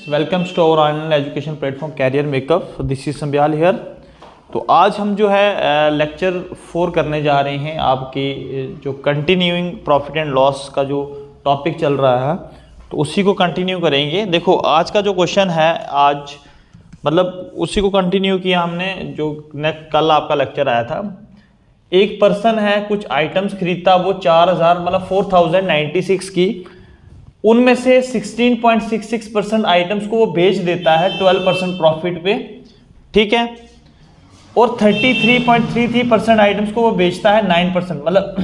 Welcome to our online education platform career makeup. This is Sambyal here. तो आज हम जो है लेक्चर 4 करने जा रहे हैं। आपकी जो कंटिन्यूइंग प्रॉफिट एंड लॉस का जो टॉपिक चल रहा है तो उसी को कंटिन्यू करेंगे। देखो आज का जो क्वेश्चन है, आज मतलब उसी को कंटिन्यू किया हमने जो नेक्स्ट कल आपका लेक्चर आया था। एक पर्सन है, कुछ आइटम्स खरीदता, वो 4000 मतलब 4096 की, उनमें से 16.66% आइटम्स को वो बेच देता है 12% प्रॉफिट पे, ठीक है। और 33.33% आइटम्स को वो बेचता है 9%। मतलब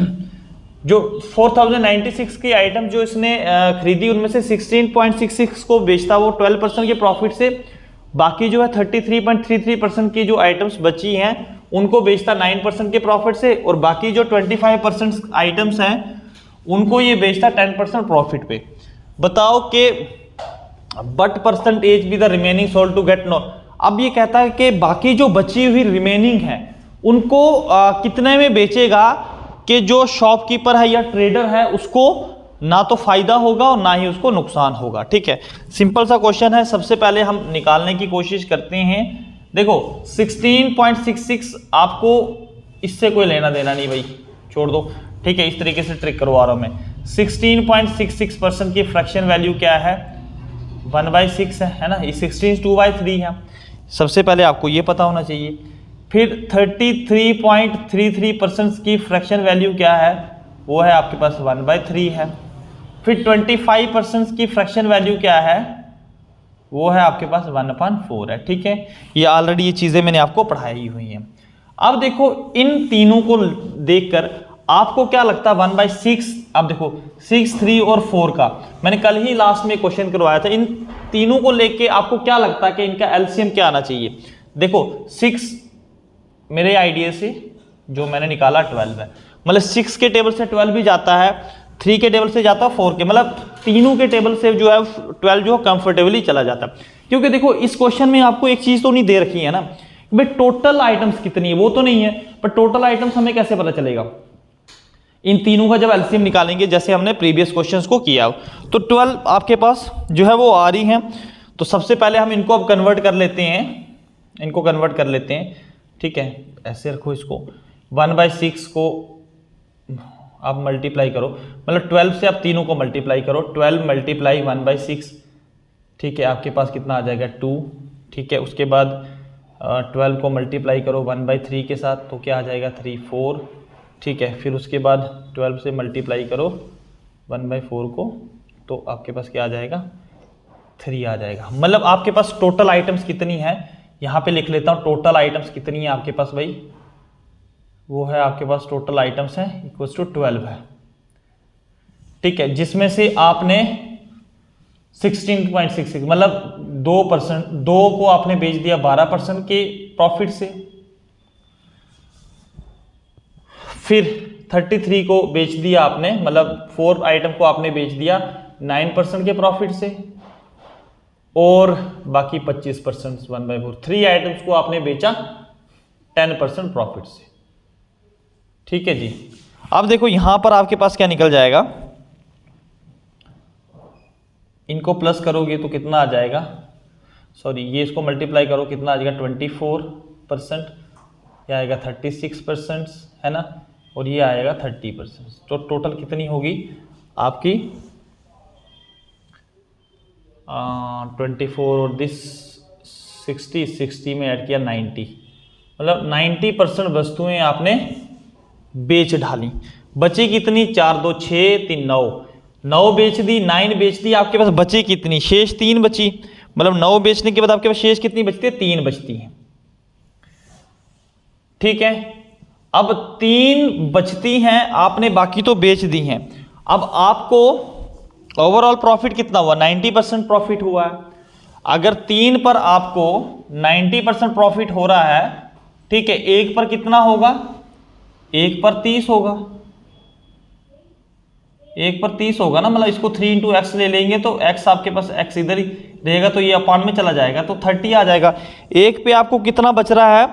जो 4096 की आइटम जो इसने खरीदी उनमें से 16.66 को बेचता वो 12% के प्रॉफिट से, बाकी जो है 33.33% की जो आइटम्स बची हैं उनको बेचता 9% के प्रॉफिट से, और बाकी जो 25% आइटम्स हैं उनको ये बेचता 10% प्रॉफिट पे। बताओ कि but percentage be the remaining sold to get no. अब ये कहता है कि बाकी जो बची हुई रिमेनिंग है उनको कितने में बेचेगा कि जो शॉपकीपर है या ट्रेडर है उसको ना तो फायदा होगा और ना ही उसको नुकसान होगा, ठीक है। सिंपल सा क्वेश्चन है। सबसे पहले हम निकालने की कोशिश करते हैं। देखो 16.66 आपको इससे कोई लेना देना नहीं भाई, छोड़ दो, ठीक है। इस तरीके से ट्रिक करवा रहा हूं मैं। 16.66% की फ्रैक्शन वैल्यू क्या है? 1/6 है ना, ये 16 2/3 है। सबसे पहले आपको ये पता होना चाहिए। फिर 33.33% की फ्रैक्शन वैल्यू क्या है? वो है आपके पास 1/3 है। फिर 25% की फ्रैक्शन वैल्यू क्या है? वो है आपके पास 1/4 है, ठीक है। ये ऑलरेडी ये चीज़ें मैंने आपको पढ़ाई हुई हैं। अब देखो इन तीनों को देखकर आपको क्या लगता है 1/6? अब देखो 6, 3 और 4 का मैंने कल ही लास्ट में क्वेश्चन करवाया था। इन तीनों को लेके आपको क्या लगता है कि इनका एलसीएम क्या आना चाहिए? देखो 6 मेरे आइडिया से जो मैंने निकाला 12 है, मतलब 6 के टेबल से 12 भी जाता है, 3 के टेबल से जाता है 4 के, मतलब तीनों के टेबल से जो है 12 जो है कंफर्टेबली चला जाता है। क्योंकि देखो इस क्वेश्चन में आपको एक चीज तो नहीं दे रखी है ना भाई, टोटल आइटम्स कितनी है वो तो नहीं है, पर टोटल आइटम्स हमें कैसे पता चलेगा? इन तीनों का जब एलसीएम निकालेंगे जैसे हमने प्रीवियस क्वेश्चंस को किया, तो 12 आपके पास जो है वो आ रही हैं। तो सबसे पहले हम इनको अब कन्वर्ट कर लेते हैं, इनको कन्वर्ट कर लेते हैं, ठीक है। ऐसे रखो इसको, 1/6 को आप मल्टीप्लाई करो, मतलब 12 से आप तीनों को मल्टीप्लाई करो, 12 × 1/6, ठीक है। आपके पास कितना आ जाएगा? 2, ठीक है। उसके बाद 12 को मल्टीप्लाई करो 1/3 के साथ, तो क्या आ जाएगा? 3, 4, ठीक है। फिर उसके बाद 12 से मल्टीप्लाई करो 1/4 को, तो आपके पास क्या आ जाएगा? 3 आ जाएगा। मतलब आपके पास टोटल आइटम्स कितनी है, यहाँ पे लिख लेता हूँ। टोटल आइटम्स कितनी है आपके पास भाई? वो है आपके पास टोटल आइटम्स है इक्वल्स टू 12 है, ठीक है। जिसमें से आपने 16.66 मतलब 2%, 2 को आपने बेच दिया 12% के प्रॉफिट से। फिर 33 को बेच दिया आपने, मतलब 4 आइटम को आपने बेच दिया 9% के प्रॉफिट से, और बाकी 25% 1/4, 3 आइटम्स को आपने बेचा 10% प्रॉफिट से, ठीक है जी। अब देखो यहां पर आपके पास क्या निकल जाएगा, इनको प्लस करोगे तो कितना आ जाएगा? सॉरी, ये इसको मल्टीप्लाई करो, कितना आ जाएगा? 24%, यह आएगा 36%, है ना, और ये आएगा 30%। तो टोटल कितनी होगी आपकी? 24 और दिस 60 में ऐड किया 90, मतलब 90% वस्तुएं आपने बेच डाली। बची कितनी? 4, 2, 6, 3, 9 बेच दी, 9 बेच दी। आपके पास बची कितनी? शेष 3 बची, मतलब 9 बेचने के बाद आपके पास शेष कितनी बचती है? 3 बचती है, ठीक है। अब 3 बचती हैं आपने, बाकी तो बेच दी हैं। अब आपको ओवरऑल प्रॉफिट कितना हुआ? 90% प्रॉफिट हुआ है। अगर 3 पर आपको 90% प्रॉफिट हो रहा है, ठीक है, 1 पर कितना होगा? 1 पर 30 होगा, 1 पर 30 होगा ना, मतलब इसको 3 × x ले लेंगे तो x आपके पास x इधर ही रहेगा, तो ये अपान में चला जाएगा, तो 30 आ जाएगा। 1 पे आपको कितना बच रहा है?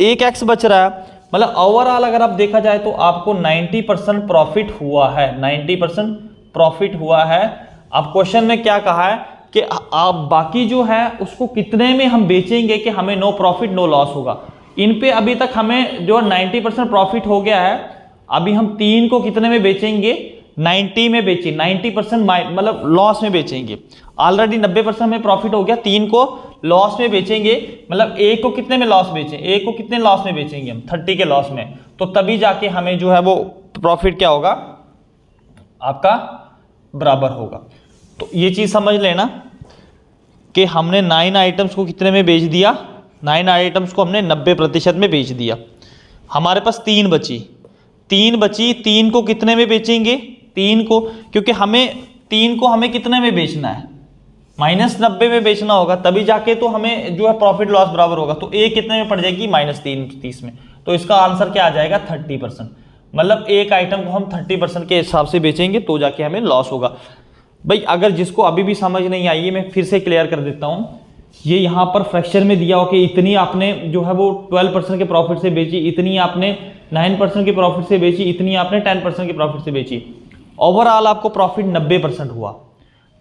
1x बच रहा है। मतलब ओवरऑल अगर आप देखा जाए तो आपको 90% प्रॉफिट हुआ है, 90% प्रॉफिट हुआ है। अब क्वेश्चन में क्या कहा है कि आप बाकी जो है उसको कितने में हम बेचेंगे कि हमें नो प्रॉफिट नो लॉस होगा। इन पे अभी तक हमें जो 90% प्रॉफिट हो गया है, अभी हम 3 को कितने में बेचेंगे, 90 में बेचेंगे, 90% मतलब लॉस में बेचेंगे। ऑलरेडी 90% में प्रॉफिट हो गया, 3 को लॉस में बेचेंगे, मतलब एक को कितने में लॉस बेचें, एक को कितने लॉस में बेचेंगे हम, 30 के लॉस में, तो तभी जाके हमें जो है वो प्रॉफिट क्या होगा आपका बराबर होगा। तो ये चीज समझ लेना कि हमने 9 आइटम्स को कितने में बेच दिया, 9 आइटम्स को हमने 90% में बेच दिया। हमारे पास 3 बची, 3 को कितने में बेचेंगे, 3 को, क्योंकि हमें 3 को हमें कितने में बेचना है, -90 में बेचना होगा, तभी जाके तो हमें जो है प्रॉफिट लॉस बराबर होगा। तो ए कितने में पड़ जाएगी, -30 में। तो इसका आंसर क्या आ जाएगा, 30%। मतलब एक आइटम को हम 30% के हिसाब से बेचेंगे तो जाके हमें लॉस होगा। भाई अगर जिसको अभी भी समझ नहीं आई है, मैं फिर से क्लियर कर देता हूं। ये यहाँ पर फ्रैक्चर में दिया हो कि इतनी आपने जो है वो 12% के प्रॉफिट से बेची, इतनी आपने 9% के प्रॉफिट से बेची, इतनी आपने 10% के प्रॉफिट से बेची। ओवरऑल आपको प्रॉफिट 90% हुआ,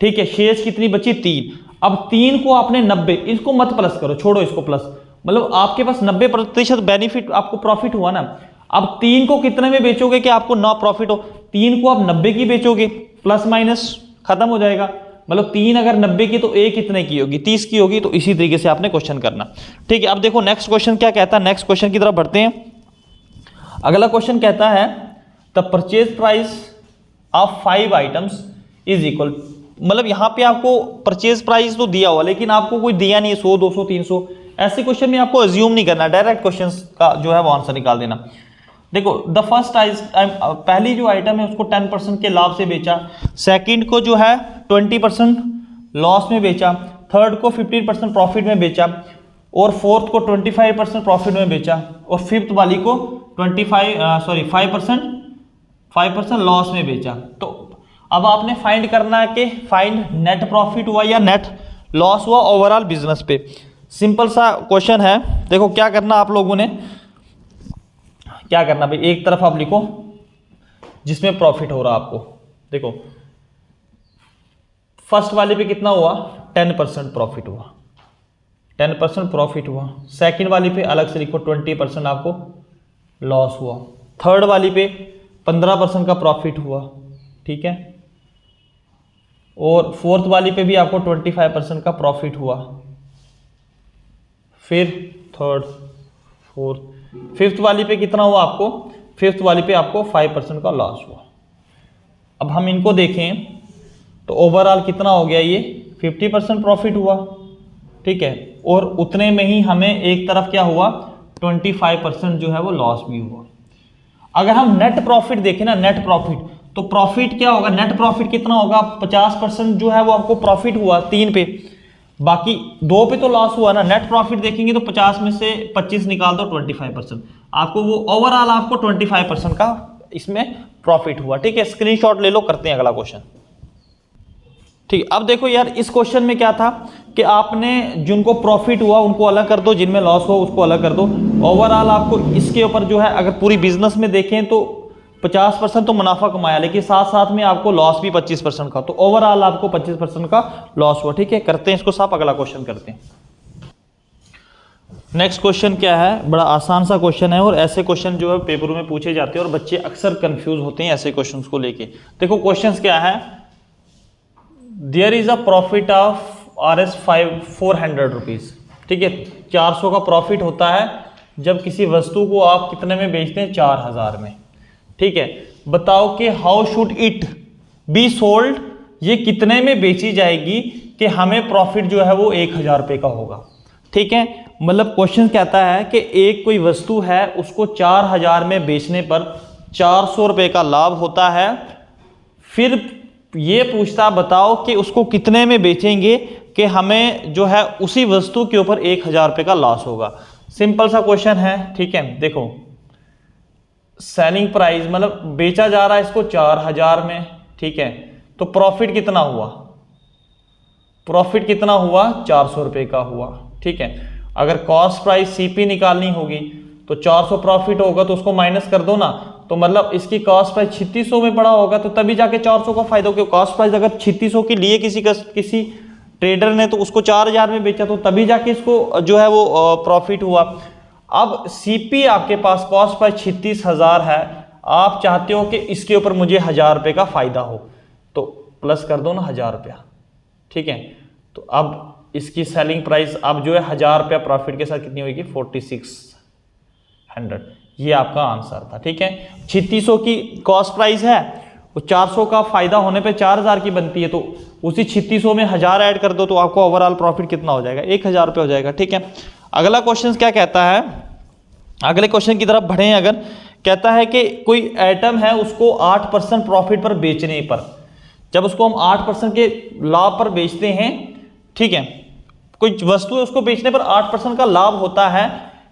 ठीक है। शेष कितनी बची, 3। अब 3 को आपने 90, इसको मत प्लस करो, छोड़ो इसको प्लस, मतलब आपके पास 90% बेनिफिट आपको प्रॉफिट हुआ ना। अब 3 को कितने में बेचोगे कि आपको ना प्रॉफिट हो, 3 को आप 90 की बेचोगे, प्लस माइनस खत्म हो जाएगा। मतलब 3 अगर 90 की तो ए कितने की होगी, 30 की होगी। तो इसी तरीके से आपने क्वेश्चन करना, ठीक है। अब देखो नेक्स्ट क्वेश्चन क्या कहता है, नेक्स्ट क्वेश्चन की तरफ बढ़ते हैं। अगला क्वेश्चन कहता है the purchase price of 5 items is equal, मतलब यहाँ पे आपको परचेज प्राइस तो दिया हुआ, लेकिन आपको कोई दिया नहीं है 100 200 300, ऐसे क्वेश्चन में आपको अज्यूम नहीं करना, डायरेक्ट क्वेश्चन का जो है वो आंसर निकाल देना। देखो द फर्स्ट पहली जो आइटम है उसको 10% के लाभ से बेचा, सेकंड को जो है 20% लॉस में बेचा, थर्ड को 15% प्रॉफिट में बेचा, और फोर्थ को 25% प्रॉफिट में बेचा, और फिफ्थ वाली को 5% लॉस में बेचा। तो अब आपने फाइंड करना है कि फाइंड नेट प्रॉफिट हुआ या नेट लॉस हुआ ओवरऑल बिजनेस पे। सिंपल सा क्वेश्चन है। देखो क्या करना आप लोगों ने, क्या करना भाई, एक तरफ आप लिखो जिसमें प्रॉफिट हो रहा आपको। देखो फर्स्ट वाले पे कितना हुआ, 10% प्रॉफिट हुआ, 10% प्रॉफिट हुआ। सेकंड वाली पे अलग से लिखो 20% आपको लॉस हुआ। थर्ड वाली पे 15% का प्रॉफिट हुआ, ठीक है। और फोर्थ वाली पे भी आपको 25% का प्रॉफिट हुआ। फिर थर्ड, फोर्थ, फिफ्थ वाली पे कितना हुआ आपको, फिफ्थ वाली पे आपको 5% का लॉस हुआ। अब हम इनको देखें तो ओवरऑल कितना हो गया, ये 50% प्रॉफिट हुआ, ठीक है। और उतने में ही हमें एक तरफ क्या हुआ, 25% जो है वो लॉस भी हुआ। अगर हम नेट प्रॉफिट देखें ना, नेट प्रॉफिट, तो प्रॉफिट क्या होगा, नेट प्रॉफिट कितना होगा, 50% जो है वो आपको प्रॉफिट हुआ 3 पे, बाकी 2 पे तो लॉस हुआ ना। नेट प्रॉफिट देखेंगे तो 50 में से 25 निकाल दो, 25%, आपको वो ओवरऑल आपको 25% का इसमें प्रॉफिट हुआ, ठीक है। स्क्रीनशॉट ले लो, करते हैं अगला क्वेश्चन, ठीक है। अब देखो यार इस क्वेश्चन में क्या था कि आपने जिनको प्रॉफिट हुआ उनको अलग कर दो, जिनमें लॉस हुआ उसको अलग कर दो। ओवरऑल आपको इसके ऊपर जो है, अगर पूरी बिजनेस में देखें तो 50% तो मुनाफा कमाया, लेकिन साथ साथ में आपको लॉस भी 25% का, तो ओवरऑल आपको 25% का लॉस हुआ, ठीक है। करते हैं इसको साफ, अगला क्वेश्चन करते हैं। नेक्स्ट क्वेश्चन क्या है, बड़ा आसान सा क्वेश्चन है, और ऐसे क्वेश्चन जो है पेपरों में पूछे जाते हैं और बच्चे अक्सर कंफ्यूज होते हैं ऐसे क्वेश्चंस को लेके। देखो क्वेश्चन क्या है, there is a profit of Rs 400 rupees, ठीक है। 400 का प्रॉफिट होता है जब किसी वस्तु को आप कितने में बेचते हैं, 4000 में, ठीक है। बताओ कि how should it be sold, ये कितने में बेची जाएगी कि हमें प्रॉफिट जो है वो 1000 रुपये का होगा, ठीक है। मतलब क्वेश्चन कहता है कि एक कोई वस्तु है उसको 4000 में बेचने पर 400 रुपये का लाभ होता है, फिर ये पूछता बताओ कि उसको कितने में बेचेंगे कि हमें जो है उसी वस्तु के ऊपर 1000 रुपये का लॉस होगा। सिंपल सा क्वेश्चन है, ठीक है। देखो सेलिंग प्राइस मतलब बेचा जा रहा है इसको 4000 में, ठीक है। तो प्रॉफिट कितना हुआ, प्रॉफिट कितना हुआ, 400 रुपये का हुआ, ठीक है। अगर कॉस्ट प्राइस सीपी निकालनी होगी तो 400 प्रॉफिट होगा तो उसको माइनस कर दो ना, तो मतलब इसकी कॉस्ट प्राइस 3600 में पड़ा होगा, तो तभी जाके 400 का फायदा हो। कॉस्ट प्राइस अगर 3600 की लिए किसी ट्रेडर ने तो उसको 4000 में बेचा, तो तभी जाके इसको जो है वो प्रॉफिट हुआ। अब सीपी आपके पास कॉस्ट प्राइस 36,000 है, आप चाहते हो कि इसके ऊपर मुझे 1000 रुपये का फायदा हो, तो प्लस कर दो ना 1000 रुपया, ठीक है। तो अब इसकी सेलिंग प्राइस अब जो है 1000 रुपया प्रॉफिट के साथ कितनी होगी, 4600। ये आपका आंसर था, ठीक है। 3600 की कॉस्ट प्राइस है, वो 400 का फायदा होने पे 4000 की बनती है, तो उसी 3600 में 1000 ऐड कर दो तो आपको ओवरऑल प्रॉफिट कितना हो जाएगा, 1000 रुपये हो जाएगा, ठीक है। अगला क्वेश्चन क्या कहता है, अगले क्वेश्चन की तरफ बढ़े। अगर कहता है कि कोई आइटम है उसको 8% प्रॉफिट पर बेचने पर, जब उसको हम 8% के लाभ पर बेचते हैं, ठीक है, कोई वस्तु है उसको बेचने पर 8% का लाभ होता है।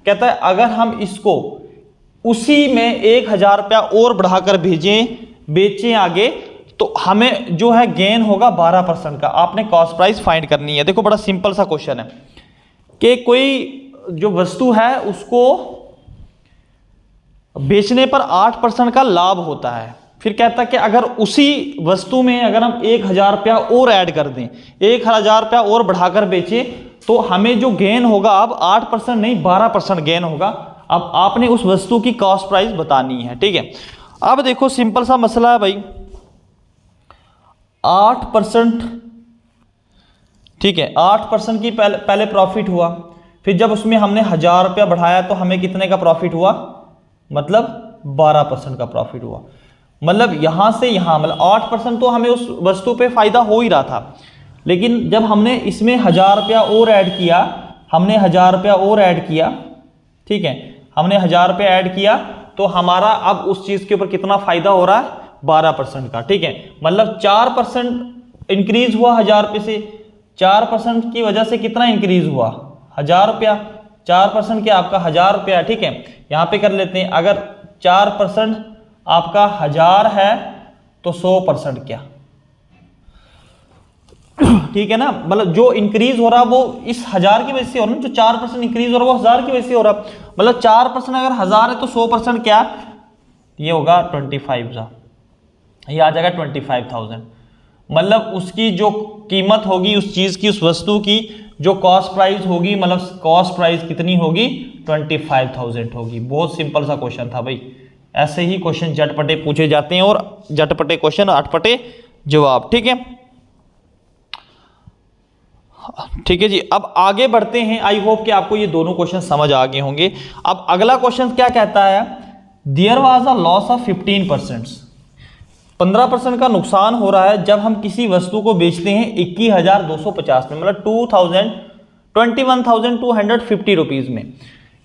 कहता है अगर हम इसको उसी में 1000 रुपया और बढ़ाकर बेचें आगे, तो हमें जो है गेन होगा 12% का। आपने कॉस्ट प्राइस फाइंड करनी है। देखो बड़ा सिंपल सा क्वेश्चन है कि कोई जो वस्तु है उसको बेचने पर 8% का लाभ होता है, फिर कहता है कि अगर उसी वस्तु में अगर हम 1000 रुपया और ऐड कर दें, 1000 रुपया और बढ़ाकर बेचें, तो हमें जो गेन होगा अब 8% नहीं 12% गेन होगा। अब आपने उस वस्तु की कॉस्ट प्राइस बतानी है, ठीक है। अब देखो सिंपल सा मसला है भाई, 8%, ठीक है, 8% की पहले प्रॉफिट हुआ, फिर जब उसमें हमने 1000 रुपया बढ़ाया तो हमें कितने का प्रॉफिट हुआ, मतलब 12% का प्रॉफिट हुआ। मतलब यहां से यहां मतलब 8% तो हमें उस वस्तु पे फायदा हो ही रहा था, लेकिन जब हमने इसमें 1000 रुपया और ऐड किया, हमने 1000 रुपया और ऐड किया, ठीक है, हमने 1000 रुपया ऐड किया, तो हमारा अब उस चीज के ऊपर कितना फायदा हो रहा है, 12% का, ठीक है। मतलब 4% इंक्रीज हुआ 1000 रुपये से, 4% की वजह से कितना इंक्रीज हुआ, 1000 रुपया। 4% क्या आपका 1000 रुपया, ठीक है। यहां पे कर लेते हैं, अगर 4% आपका 1000 है तो 100% क्या, ठीक है ना। मतलब जो इंक्रीज हो रहा वो इस 1000 की वजह से हो रहा है, जो 4% इंक्रीज हो रहा है वो 1000 की वजह से हो रहा है। मतलब 4% अगर 1000 है तो 100% क्या, ये होगा 25, ये आ जाएगा 25,000। मतलब उसकी जो कीमत होगी उस चीज की, उस वस्तु की जो कॉस्ट प्राइस होगी, मतलब कॉस्ट प्राइस कितनी होगी, 25,000 होगी। बहुत सिंपल सा क्वेश्चन था भाई। ऐसे ही क्वेश्चन झटपटे पूछे जाते हैं और झटपटे क्वेश्चन अटपटे जवाब, ठीक है, ठीक है जी। अब आगे बढ़ते हैं। आई होप कि आपको ये दोनों क्वेश्चन समझ आ गए होंगे। अब अगला क्वेश्चन क्या कहता है, there was a loss of 15%, 15% का नुकसान हो रहा है जब हम किसी वस्तु को बेचते हैं 21,250 में, मतलब 21,250 रुपीज में।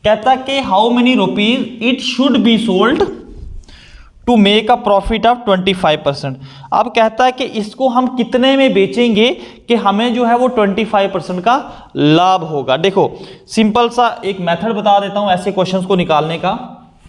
कहता कि how many rupees it should be sold to make a profit of 25%। अब कहता है कि इसको हम कितने में बेचेंगे कि हमें जो है वो 25% का लाभ होगा। देखो सिंपल सा एक मेथड बता देता हूं ऐसे क्वेश्चंस को निकालने का।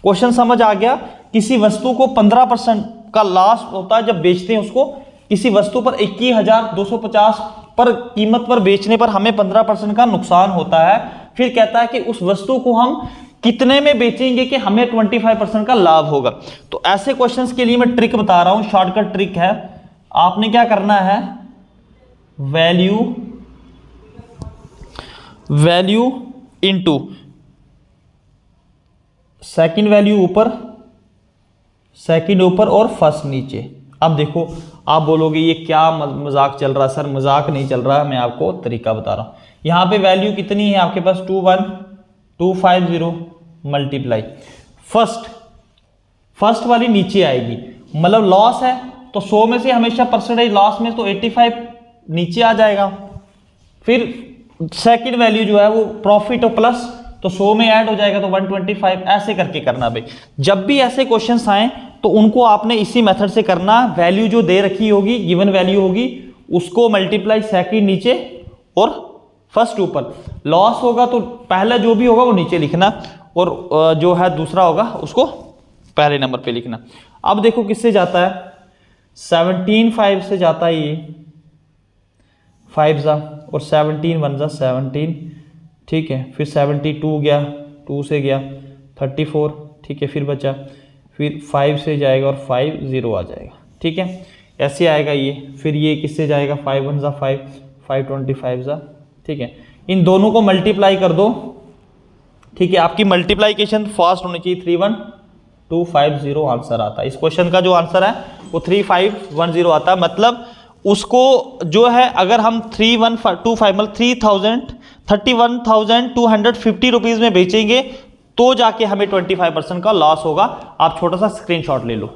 क्वेश्चन समझ आ गया, किसी वस्तु को 15% का लॉस होता है जब बेचते हैं उसको, किसी वस्तु पर 21,250 पर कीमत पर बेचने पर हमें 15% का नुकसान होता है। फिर कहता है कि उस वस्तु को हम कितने में बेचेंगे कि हमें 25% का लाभ होगा। तो ऐसे क्वेश्चंस के लिए मैं ट्रिक बता रहा हूं, शॉर्टकट ट्रिक है। आपने क्या करना है, वैल्यू इनटू सेकंड वैल्यू ऊपर, सेकंड ऊपर और फर्स्ट नीचे। अब देखो आप बोलोगे ये क्या मजाक चल रहा है सर, मजाक नहीं चल रहा है, मैं आपको तरीका बता रहा हूं। यहां पे वैल्यू कितनी है आपके पास, 21,250 मल्टीप्लाई फर्स्ट वाली नीचे आएगी, मतलब लॉस है तो 100 में से हमेशा परसेंटेज लॉस में तो 85 नीचे आ जाएगा। फिर सेकंड वैल्यू जो है वो प्रॉफिट और प्लस, तो 100 में ऐड हो जाएगा तो 125। ऐसे करके करना भाई। जब भी ऐसे क्वेश्चंस आए तो उनको आपने इसी मेथड से करना। वैल्यू जो दे रखी होगी, गिवन वैल्यू होगी, उसको मल्टीप्लाई सेकंड नीचे और फर्स्ट ऊपर। लॉस होगा तो पहला जो भी होगा वो नीचे लिखना और जो है दूसरा होगा उसको पहले नंबर पे लिखना। अब देखो किससे जाता है, 17 से जाता है, ये 5 जा और 17 1 जा 17, ठीक है। फिर 72 गया, 2 से गया 34, ठीक है। फिर बचा, फिर 5 से जाएगा और 5 0 आ जाएगा, ठीक है। ऐसे आएगा ये। फिर ये किससे जाएगा, 5 1 जा 5, 525 ज़ा, ठीक है। इन दोनों को मल्टीप्लाई कर दो, ठीक है। आपकी मल्टीप्लाइकेशन फास्ट होनी चाहिए। 31250 आंसर आता है। इस क्वेश्चन का जो आंसर है वो 3510 आता है। मतलब उसको जो है अगर हम 3125 मतलब 31,250 रुपीज़ में बेचेंगे तो जाके हमें 25% का लॉस होगा। आप छोटा सा स्क्रीनशॉट ले लो।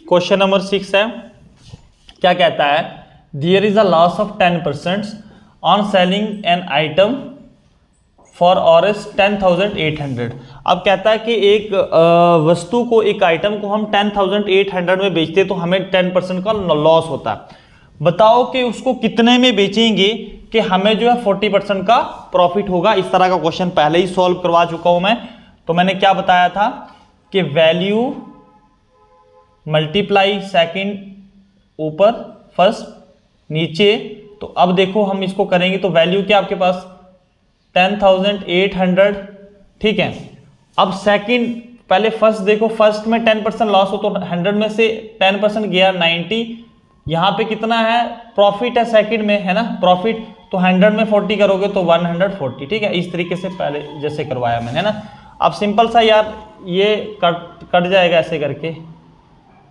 क्वेश्चन नंबर 6 है, क्या कहता है, there is a loss of 10% on selling an item for Rs 10,800। अब कहता है कि एक वस्तु को, एक आइटम को हम 10,800 में बेचते तो हमें 10% का लॉस होता है। बताओ कि उसको कितने में बेचेंगे कि हमें जो है 40% का प्रॉफिट होगा। इस तरह का क्वेश्चन पहले ही सॉल्व करवा चुका हूं मैं। तो मैंने क्या बताया था कि वैल्यू मल्टीप्लाई सेकंड ऊपर, फर्स्ट नीचे। तो अब देखो हम इसको करेंगे तो वैल्यू क्या आपके पास 10,800, ठीक है। अब सेकंड, पहले फर्स्ट देखो, फर्स्ट में 10% लॉस हो तो 100 में से 10% गया 90। यहाँ पे कितना है प्रॉफिट है सेकंड में, है ना प्रॉफिट, तो 100 में 40 करोगे तो 140, ठीक है। इस तरीके से पहले जैसे करवाया मैंने, है ना। अब सिंपल सा यार ये कट जाएगा ऐसे करके,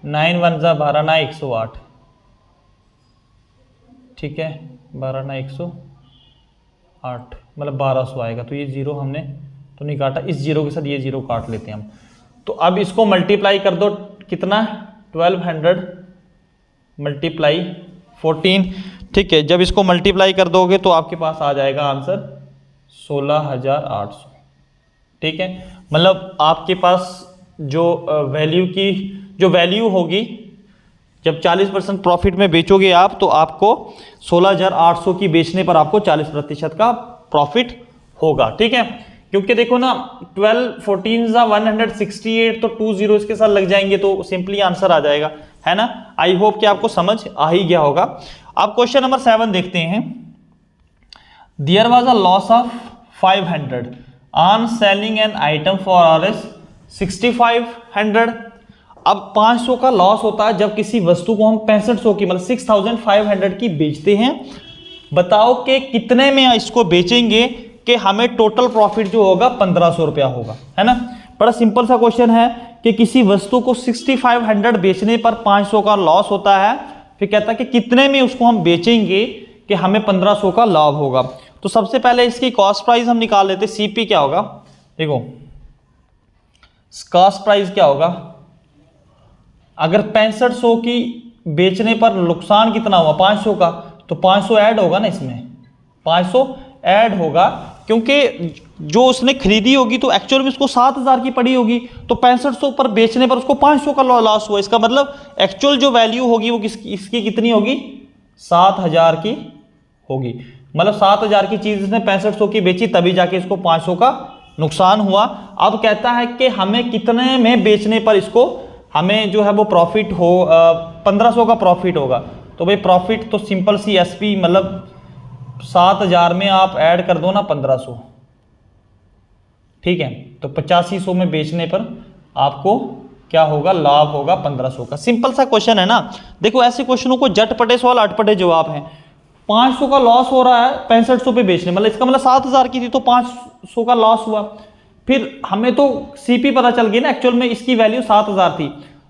9 1 जा 12 ना 108, ठीक है, 12 ना 108 मतलब 1200 आएगा। तो ये जीरो हमने तो नहीं काटा, इस जीरो के साथ ये जीरो काट लेते हैं हम। तो अब इसको मल्टीप्लाई कर दो, कितना 1200 मल्टीप्लाई 14, ठीक है। जब इसको मल्टीप्लाई कर दोगे तो आपके पास आ जाएगा आंसर 16,800, ठीक है। मतलब आपके पास जो वैल्यू की जो वैल्यू होगी, जब 40% प्रॉफिट में बेचोगे आप तो आपको 16,800 की बेचने पर आपको 40% का प्रॉफिट होगा, ठीक है। क्योंकि देखो ना 12 14 जा 168, तो 2 जीरो इसके साथ लग जाएंगे तो सिंपली आंसर आ जाएगा, है ना। आई होप कि आपको समझ आ ही गया होगा। अब क्वेश्चन नंबर 7 देखते हैं। There was a loss of 500 on selling an item for Rs 6500। अब 500 का लॉस होता है जब किसी वस्तु को हम 6500 की मतलब 6500 की बेचते हैं। बताओ कि कितने में इसको बेचेंगे कि हमें टोटल प्रॉफिट जो होगा 1500 रुपया होगा, है ना। बड़ा सिंपल सा क्वेश्चन है कि किसी वस्तु को 6500 बेचने पर 500 का लॉस होता है, फिर कहता है कि कितने में उसको हम बेचेंगे कि हमें 1500 का लाभ होगा। तो सबसे पहले इसकी कॉस्ट प्राइस हम निकाल लेते। सीपी क्या होगा, देखो कॉस्ट प्राइस क्या होगा, अगर 6500 की बेचने पर नुकसान कितना हुआ 500 का, तो 500 ऐड होगा ना, इसमें 500 ऐड होगा क्योंकि जो उसने खरीदी होगी तो एक्चुअल में उसको 7000 की पड़ी होगी, तो 6500 पर बेचने पर उसको 500 का लॉस हुआ। इसका मतलब एक्चुअल जो वैल्यू होगी वो इसकी कितनी होगी 7000 की होगी। मतलब 7000 की चीज इसने 6500 की बेची तभी जाके इसको 500 का नुकसान हुआ। अब कहता है कि हमें कितने में बेचने पर इसको हमें जो है वो प्रॉफिट हो 1500 का प्रॉफिट होगा। तो भाई प्रॉफिट तो सिंपल सी एसपी मतलब 7000 में आप ऐड कर दो ना 1500, ठीक है। तो 8500 में बेचने पर आपको क्या होगा, लाभ होगा 1500 का। सिंपल सा क्वेश्चन है ना। देखो ऐसे क्वेश्चनों को झटपटे सवाल अटपटे जवाब हैं। 500 का लॉस हो रहा है 6500 पे बेचने, मतलब इसका मतलब 7000 की थी तो 500 का लॉस हुआ। फिर हमें तो सीपी पता चल गई ना, एक्चुअल में इसकी वैल्यू 7000 थी,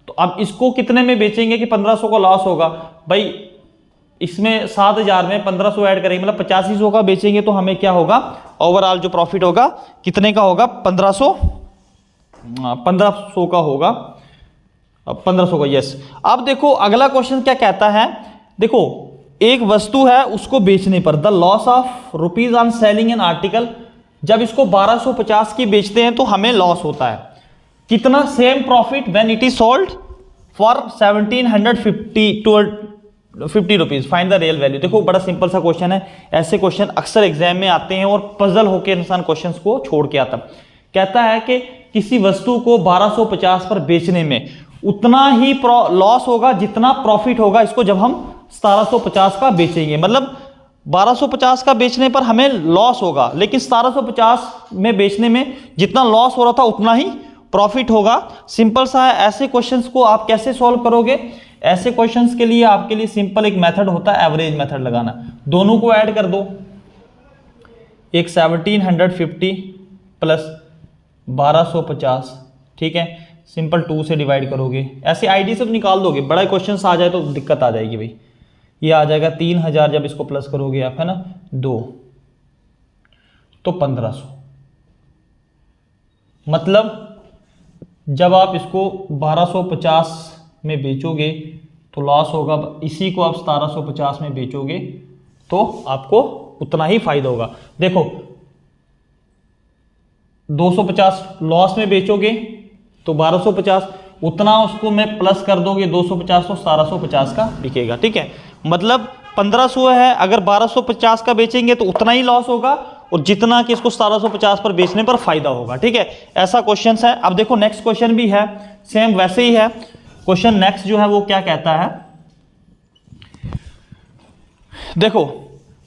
तो अब इसको कितने में बेचेंगे कि 1500 का लॉस होगा। भाई इसमें 7000 में 1500 ऐड करेंगे मतलब 8500 का बेचेंगे तो हमें क्या होगा, ओवरऑल जो प्रॉफिट होगा कितने का होगा 1500 का होगा, 1500 का, यस। अब देखो अगला क्वेश्चन क्या कहता है। देखो एक वस्तु है उसको बेचने पर the loss of rupees on selling an article, जब इसको 1250 की बेचते हैं तो हमें लॉस होता है कितना, same profit when it is sold for 1750 rupees, find the real value. देखो बड़ा सिंपल सा क्वेश्चन है। ऐसे क्वेश्चन अक्सर एग्जाम में आते हैं और पजल होकर इंसान क्वेश्चंस को छोड़ के आता। कहता है कि किसी वस्तु को 1250 पर बेचने में उतना ही लॉस होगा जितना प्रॉफिट होगा इसको जब हम 1750 का बेचेंगे। मतलब 1250 का बेचने पर हमें लॉस होगा, लेकिन 1750 में बेचने में जितना लॉस हो रहा था उतना ही प्रॉफिट होगा। सिंपल सा है। ऐसे क्वेश्चंस को आप कैसे सॉल्व करोगे ऐसे क्वेश्चंस के लिए आपके लिए सिंपल एक मेथड होता है एवरेज मेथड लगाना। दोनों को ऐड कर दो, एक 1750 प्लस 1250, ठीक है, सिंपल 2 से डिवाइड करोगे, ऐसे आईडी से तो निकाल दोगे, बड़ा क्वेश्चन आ जाए तो दिक्कत आ जाएगी भाई। ये आ जाएगा 3000, जब इसको प्लस करोगे आप, है ना, 2 तो 1500। मतलब जब आप इसको 1250 में बेचोगे तो लॉस होगा, इसी को आप 1750 में बेचोगे तो आपको उतना ही फायदा होगा। देखो 250 लॉस में बेचोगे तो 1250, उतना उसको मैं प्लस कर दोगे 250 तो 1750 का बिकेगा, ठीक है। मतलब 1500 है, अगर 1250 का बेचेंगे तो उतना ही लॉस होगा, और जितना कि इसको 1750 पर बेचने पर फायदा होगा, ठीक है। ऐसा क्वेश्चन है। अब देखो नेक्स्ट क्वेश्चन भी है, सेम वैसे ही है क्वेश्चन। नेक्स्ट जो है वो क्या कहता है, देखो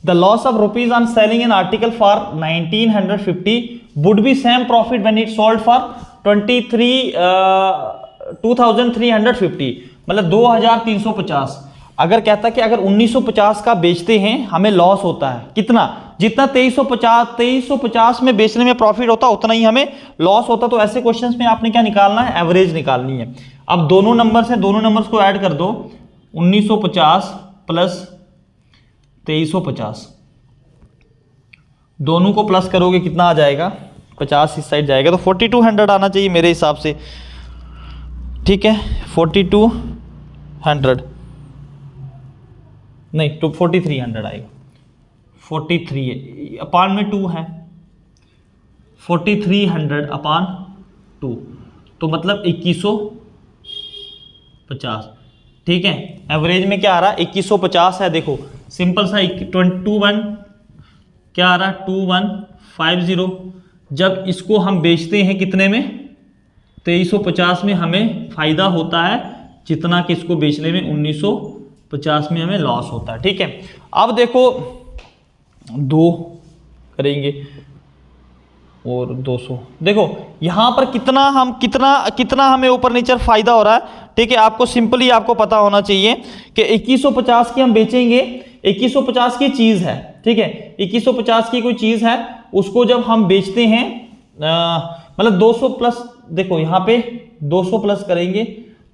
the loss of rupees on selling an article for 1950 would be same profit when it sold for 2350, मतलब 2350। अगर कहता है कि अगर 1950 का बेचते हैं हमें लॉस होता है कितना, जितना 2350 में बेचने में प्रॉफिट होता उतना ही हमें लॉस होता। तो ऐसे क्वेश्चंस में आपने क्या निकालना है, एवरेज निकालनी है। अब दोनों नंबर्स हैं, दोनों नंबर्स को ऐड कर दो, 1950 प्लस 2350, दोनों को प्लस करोगे कितना आ जाएगा, 50 इस साइड जाएगा, तो 4200 आना चाहिए मेरे हिसाब से, ठीक है। 4200 नहीं तो 4300 आएगा, 43 अपान में 2 है, 4300 अपान 2 तो मतलब 2150, ठीक है। एवरेज में क्या आ रहा है, 2150 है। देखो सिंपल सा 21 क्या आ रहा है, 2150। जब इसको हम बेचते हैं कितने में, 2350 में, हमें फायदा होता है जितना कि इसको बेचने में 1950 में हमें लॉस होता है, ठीक है। अब देखो 2 करेंगे और 200, देखो यहां पर कितना हमें ऊपर नीचे फायदा हो रहा है, ठीक है। आपको सिंपली आपको पता होना चाहिए कि 2150 की हम बेचेंगे, 2150 की चीज है, ठीक है, 2150 की कोई चीज है, उसको जब हम बेचते हैं मतलब 200 प्लस, देखो यहाँ पे 200 प्लस करेंगे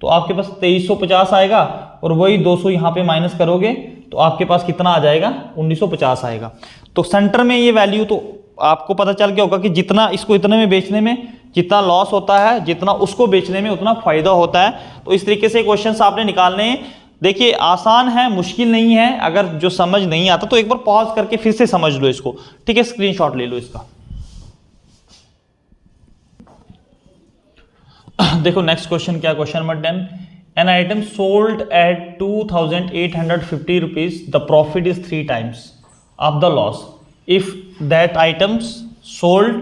तो आपके पास 2350 आएगा, और वही 200 यहाँ पे माइनस करोगे तो आपके पास कितना आ जाएगा, 1950 आएगा। तो सेंटर में ये वैल्यू तो आपको पता चल गया होगा कि जितना इसको इतने में बेचने में जितना लॉस होता है, जितना उसको बेचने में उतना फायदा होता है। तो इस तरीके से क्वेश्चंस आपने निकालने हैं। देखिए आसान है, मुश्किल नहीं है। अगर जो समझ नहीं आता तो एक बार पॉज करके फिर से समझ लो इसको, ठीक है, स्क्रीनशॉट ले लो इसका। देखो नेक्स्ट क्वेश्चन क्या, question number 10, an item sold at 2850 rupees, the profit is 3 times of the loss if that items sold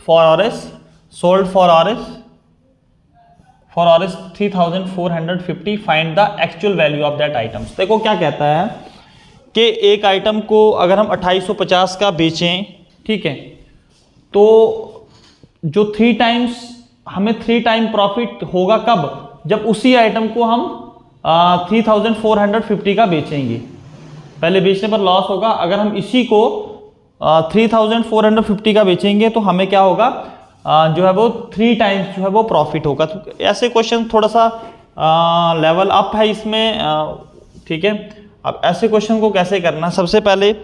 for Rs 3450, find the actual value of that items। देखो क्या कहता है कि एक आइटम को अगर हम 2850 का बेचें, ठीक है, तो जो 3 times हमें 3 टाइम प्रॉफिट होगा कब, जब उसी आइटम को हम 3450 का बेचेंगे। पहले बेचने पर लॉस होगा, अगर हम इसी को 3450 का बेचेंगे तो हमें क्या होगा, जो है वो 3 टाइम्स जो है वो प्रॉफिट होगा। तो ऐसे क्वेश्चन थोड़ा सा लेवल अप है इसमें, ठीक है। अब ऐसे क्वेश्चन को कैसे करना, सबसे पहले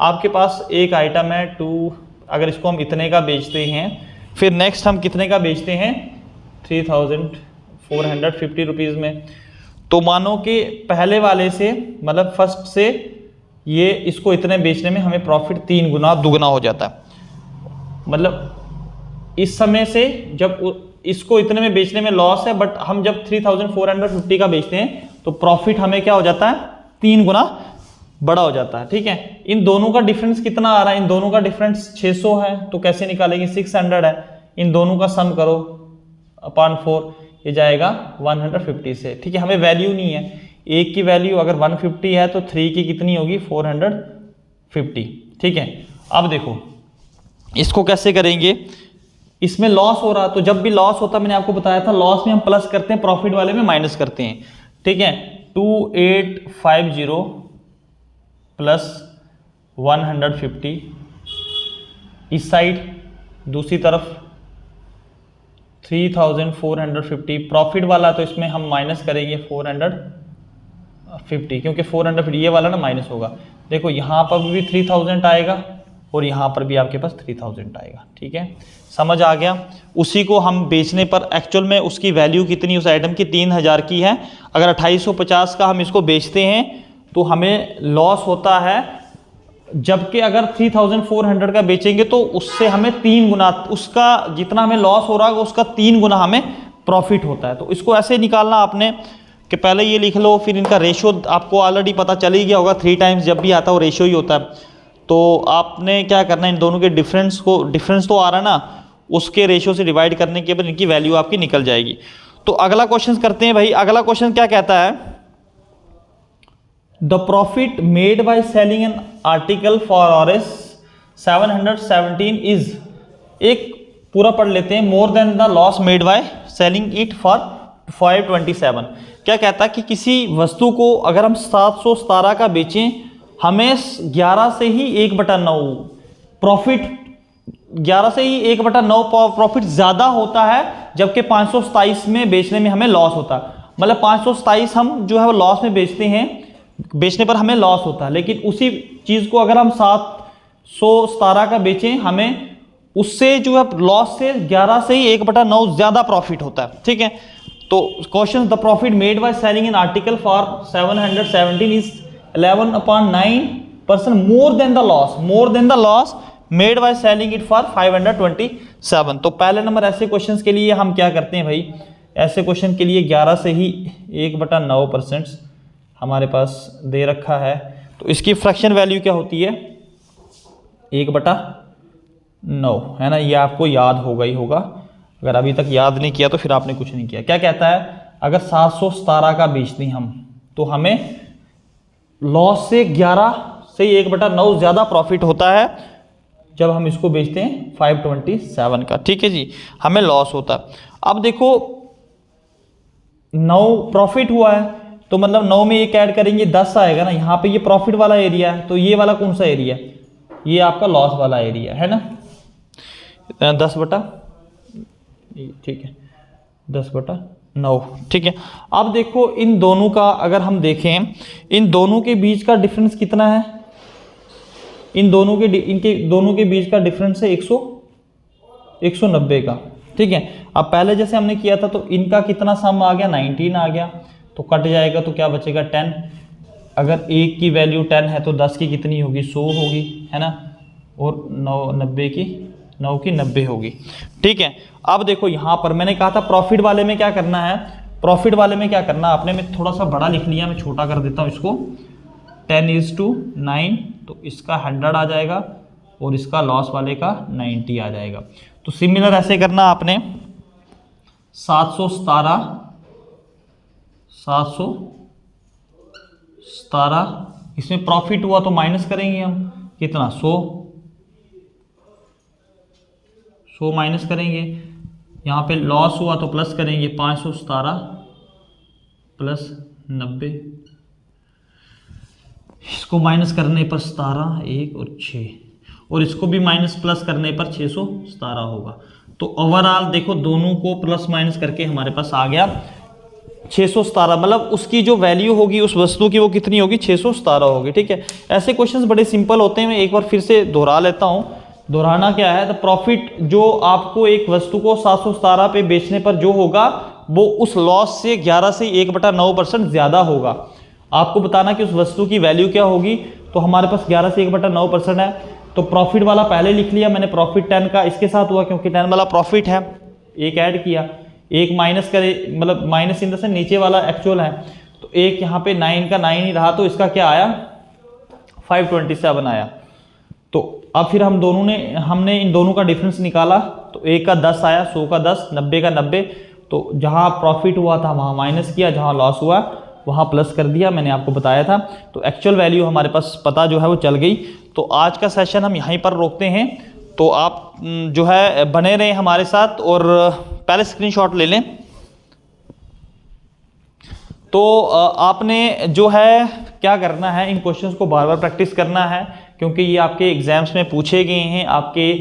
आपके पास एक आइटम है 2, अगर इसको हम इतने का बेचते हैं, फिर नेक्स्ट हम कितने का बेचते हैं, 3450 रुपीज़ में। तो मानो कि पहले वाले से, मतलब फर्स्ट से, ये इसको इतने बेचने में हमें प्रॉफिट 3 गुना दुगना हो जाता है। मतलब इस समय से जब इसको इतने में बेचने में लॉस है, बट हम जब 3450 का बेचते हैं तो प्रॉफिट हमें क्या हो जाता है, 3 गुना बड़ा हो जाता है, ठीक है। इन दोनों का डिफरेंस कितना आ रहा है, इन दोनों का डिफरेंस 600 है, तो कैसे निकालेंगे, 600 है, इन दोनों का सम करो अपॉन 4, ये जाएगा 150 से, ठीक है। हमें वैल्यू नहीं है, एक की वैल्यू अगर 150 है तो 3 की कितनी होगी, 450, ठीक है। अब देखो इसको कैसे करेंगे, इसमें लॉस हो रहा, तो जब भी लॉस होता, मैंने आपको बताया था, लॉस में हम प्लस करते हैं, प्रॉफिट वाले में माइनस करते हैं, ठीक है। 2850 प्लस 150 इस साइड, दूसरी तरफ 3450 प्रॉफिट वाला, तो इसमें हम माइनस करेंगे 450 क्योंकि 450 ये वाला ना माइनस होगा। देखो यहाँ पर भी 3000 आएगा और यहाँ पर भी आपके पास 3000 आएगा। ठीक है, समझ आ गया। उसी को हम बेचने पर एक्चुअल में उसकी वैल्यू कितनी उस आइटम की 3000 की है। अगर 2850 का हम इसको बेचते हैं तो हमें लॉस होता है, जबकि अगर 3400 का बेचेंगे तो उससे हमें 3 गुना, उसका जितना हमें लॉस हो रहा है उसका 3 गुना हमें प्रॉफिट होता है। तो इसको ऐसे निकालना आपने कि पहले ये लिख लो, फिर इनका रेशो आपको ऑलरेडी पता चल ही गया होगा, 3 टाइम्स जब भी आता है वो रेशो ही होता है। तो आपने क्या करना है, इन दोनों के डिफरेंस तो आ रहा है ना, उसके रेशो से डिवाइड करने के बाद इनकी वैल्यू आपकी निकल जाएगी। तो अगला क्वेश्चन करते हैं भाई। अगला क्वेश्चन क्या कहता है, the profit made by selling an article for Rs 717 is, एक पूरा पढ़ लेते हैं, more than the loss made by selling it for 527। क्या कहता है कि किसी वस्तु को अगर हम 717 का बेचें, हमें 11 से ही 1/9 प्रॉफिट, 11 से ही 1/9 प्रॉफिट ज़्यादा होता है, जबकि 527 में बेचने में हमें लॉस होता है। मतलब 527 हम जो है वो लॉस में बेचते हैं, बेचने पर हमें लॉस होता है, लेकिन उसी चीज़ को अगर हम 717 का बेचें, हमें उससे जो है लॉस से 11 से ही 1/9 ज़्यादा प्रॉफिट होता है। ठीक है, तो question, the profit made by selling an article for 717 is 11.9% more than the loss made by selling it for 527। तो पहले नंबर ऐसे क्वेश्चंस के लिए हम क्या करते हैं भाई, ऐसे क्वेश्चन के लिए 11 से ही 1/9% हमारे पास दे रखा है, तो इसकी फ्रैक्शन वैल्यू क्या होती है, 1/9 है ना। ये आपको याद होगा ही होगा, अगर अभी तक याद नहीं किया तो फिर आपने कुछ नहीं किया। क्या कहता है, अगर 717 का बेचते हैं हम, तो हमें लॉस से 11 से 1/9 ज़्यादा प्रॉफिट होता है जब हम इसको बेचते हैं 527 का। ठीक है जी, हमें लॉस होता है। अब देखो 9 प्रॉफिट हुआ है, तो मतलब 9 में एक ऐड करेंगे 10 आएगा ना। यहाँ पे ये प्रॉफिट वाला एरिया है, तो ये वाला कौन सा एरिया है, ये आपका लॉस वाला एरिया है ना, 10/, ठीक है 10/9। ठीक है, अब देखो इन दोनों का अगर हम देखें, इन दोनों के बीच का डिफरेंस कितना है, इनके दोनों के बीच का डिफरेंस है 190 का। ठीक है, अब पहले जैसे हमने किया था तो इनका कितना सम आ गया, 19 आ गया, तो कट जाएगा तो क्या बचेगा 10। अगर एक की वैल्यू 10 है तो 10 की कितनी होगी, 100 होगी, है ना, और 9 की 90 होगी। ठीक है, अब देखो यहाँ पर मैंने कहा था प्रॉफिट वाले में क्या करना है, प्रॉफिट वाले में क्या करना आपने, मैं थोड़ा सा बड़ा लिख लिया, मैं छोटा कर देता हूँ इसको, 10:9, तो इसका 100 आ जाएगा और इसका लॉस वाले का 90 आ जाएगा। तो सिमिलर ऐसे करना आपने, 717 इसमें प्रॉफिट हुआ तो माइनस करेंगे हम, कितना 100 माइनस करेंगे, यहाँ पे लॉस हुआ तो प्लस करेंगे, 517 प्लस 90, इसको माइनस करने पर 17, 1 और 6, और इसको भी माइनस प्लस करने पर 617 होगा। तो ओवरऑल देखो दोनों को प्लस माइनस करके हमारे पास आ गया 617, मतलब उसकी जो वैल्यू होगी उस वस्तु की वो कितनी होगी, 617 होगी। ठीक है, ऐसे क्वेश्चंस बड़े सिंपल होते हैं, मैं एक बार फिर से दोहरा लेता हूँ। दोहराना क्या है, तो प्रॉफिट जो आपको एक वस्तु को 717 पे बेचने पर जो होगा वो उस लॉस से 11 से 1/9% ज़्यादा होगा। आपको बताना कि उस वस्तु की वैल्यू क्या होगी, तो हमारे पास 11 से 1/9% है, तो प्रॉफिट वाला पहले लिख लिया मैंने, प्रॉफिट 10 का इसके साथ हुआ क्योंकि 10 वाला प्रॉफिट है, एक ऐड किया, एक माइनस करे, मतलब माइनस इन द सेंस नीचे वाला एक्चुअल है, तो एक यहाँ पे 9 का 9 ही रहा, तो इसका क्या आया 527 आया। तो अब फिर हमने इन दोनों का डिफरेंस निकाला, तो एक का 10 आया, 100 का 10, 90 का 90, तो जहाँ प्रॉफिट हुआ था वहाँ माइनस किया, जहाँ लॉस हुआ वहाँ प्लस कर दिया, मैंने आपको बताया था। तो एक्चुअल वैल्यू हमारे पास पता जो है वो चल गई। तो आज का सेशन हम यहीं पर रोकते हैं, तो आप जो है बने रहें हमारे साथ, और पहले स्क्रीनशॉट ले लें। तो आपने जो है क्या करना है, इन क्वेश्चंस को बार बार प्रैक्टिस करना है, क्योंकि ये आपके एग्ज़ाम्स में पूछे गए हैं, आपके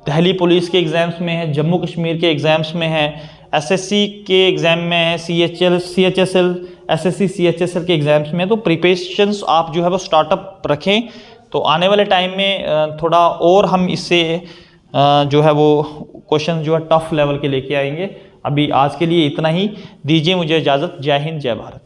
दिल्ली पुलिस के एग्ज़ाम्स में है, जम्मू कश्मीर के एग्ज़ाम्स में है, एसएससी के एग्ज़ाम में है, CHSL SSC CHSL के एग्ज़ाम्स में। तो प्रिपरेशंस आप जो है वो स्टार्टअप रखें, तो आने वाले टाइम में थोड़ा और हम इससे जो है वो क्वेश्चन जो है टफ लेवल के लेके आएंगे। अभी आज के लिए इतना ही, दीजिए मुझे इजाज़त। जय हिंद, जय भारत।